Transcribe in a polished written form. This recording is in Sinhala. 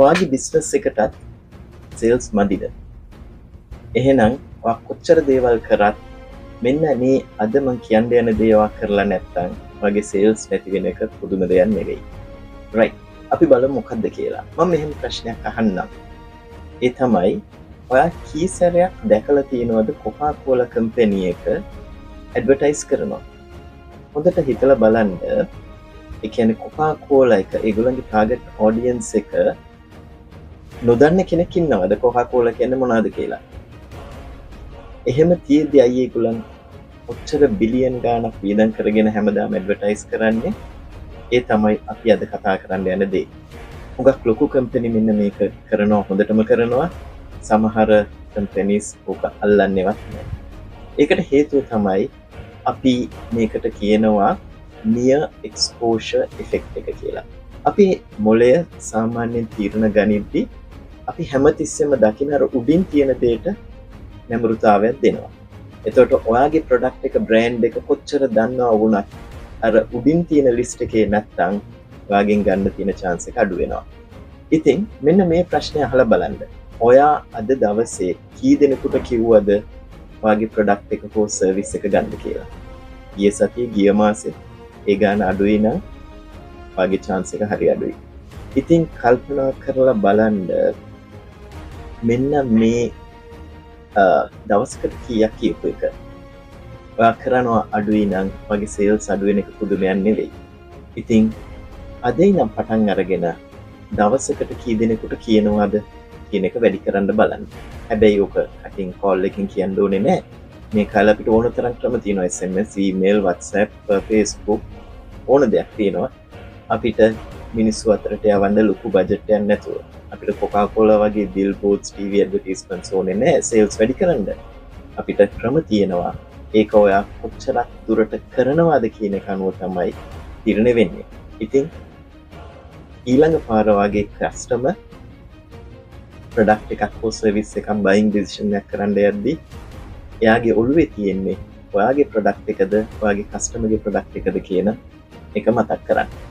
ඔයාගේ බිස්නස් එකටත් සේල්ස් මදිද? එහෙනම් ඔයා කොච්චර දේවල් කරත් මෙන්න මේ අද මං කියන්න යන දේ ඔයා කරලා නැත්නම් ඔයාගේ සේල්ස් නැති වෙන එක පුදුම දෙයක් නෙවෙයි. right. අපි බලමු මොකද්ද කියලා. මම මෙහෙම ප්‍රශ්නයක් අහන්නම්. ඒ තමයි ඔයා කී සැරයක් දැකලා තියෙනවද කොකාකෝලා කම්පැනි එක ඇඩ්වර්ටයිස් කරනවා? හොඳට හිතලා බලන්න. ඒ කියන්නේ කොකාකෝලා එක ඒගොල්ලන්ගේ ටාගට් ඔඩියන්ස් එක නොදන්න කෙනෙක් ඉන්නවද කොකාකෝලා කියන්නේ මොනවද කියලා? එහෙම තියෙද්දි අයියේ ඒගොල්ලන් ඔච්චර බිලියන් ගාණක් වියදම් කරගෙන හැමදාම ඇඩ්වර්ටයිස් කරන්නේ. ඒ තමයි අපි අද කතා කරන්න යන දේ. හුඟක් ලොකු කම්පැනි මෙන්න මේක කරනවා, හොඳටම කරනවා. සමහර කම්පැනිස් ඕක අල්ලන්නේවත් නැහැ. ඒකට හේතුව තමයි අපි මේකට කියනවා near exposure effect එක කියලා. අපි මොළය සාමාන්‍යයෙන් තීරණ ගනිද්දී අපි හැමතිස්සෙම දකින අර උඩින් තියෙන දෙයට නැඹුරුතාවයක් දෙනවා. එතකොට ඔයාගේ ප්‍රොඩක්ට් එක බ්‍රෑන්ඩ් එක කොච්චර දන්නවා වුණත් අර උඩින් තියෙන ලිස්ට් එකේ නැත්තම් ඔයාගෙන් ගන්න තියෙන chance එක අඩු වෙනවා. ඉතින් මෙන්න මේ ප්‍රශ්නේ අහලා බලන්න. ඔයා අද දවසේ කී දෙනෙකුට කිව්වද ඔයාගේ ප්‍රොඩක්ට් එක හෝ සර්විස් එක ගන්න කියලා? ගිය සතියේ ගිය මාසේ ඒ ගාන අඩුයි නම් ඔයාගේ chance එක හරි අඩුයි. ඉතින් කල්පනා කරලා බලන්න මෙන්න මේ දවසකට කීයක් කියපු එක ඔයා කරනවා අඩුයි නම් වගේ සේල්ස් අඩු වෙන එක පුදුමයක් නෙවෙයි. ඉතින් අදේ නම් පටන් අරගෙන දවසකට කී දෙනෙකුට කියනවාද කියන එක වැඩි කරන්න බලන්න. හැබැයි ඔක කටින් කෝල් එකකින් කියන්න ඕනේ නෑ. මේ කාලේ අපිට ඕන තරම් ක්‍රම තියෙනවා. SMS, email, WhatsApp, Facebook ඕන දෙයක් තියෙනවා. අපිට මිනිස්සු අතරට යවන්න ලොකු බජට් එකක් නැතුව. අපිට කොකාකෝලා වගේ බිල්බෝඩ්ස්, TV ඇඩ්වර්ටයිස්මන්ට්ස් ඕනේ නෑ සේල්ස් වැඩි කරන්න. අපිට ක්‍රම තියෙනවා. ඒක ඔයා කොච්චරක් දුරට කරනවාද කියන එක අනුව තමයි තීරණය වෙන්නේ. ඉතින් ඊළඟ පාර වගේ කස්ටමර් ප්‍රොඩක්ට් එකක් හෝ සර්විස් එකක් බයින් ඩිසිෂන් එකක් කරන්න යද්දී එයාගේ ඔළුවේ තියෙන්නේ ඔයාගේ ප්‍රොඩක්ට් එකද ඔයාගේ කස්ටමර්ගේ ප්‍රොඩක්ට් එකද කියන එක මතක් කරගන්න.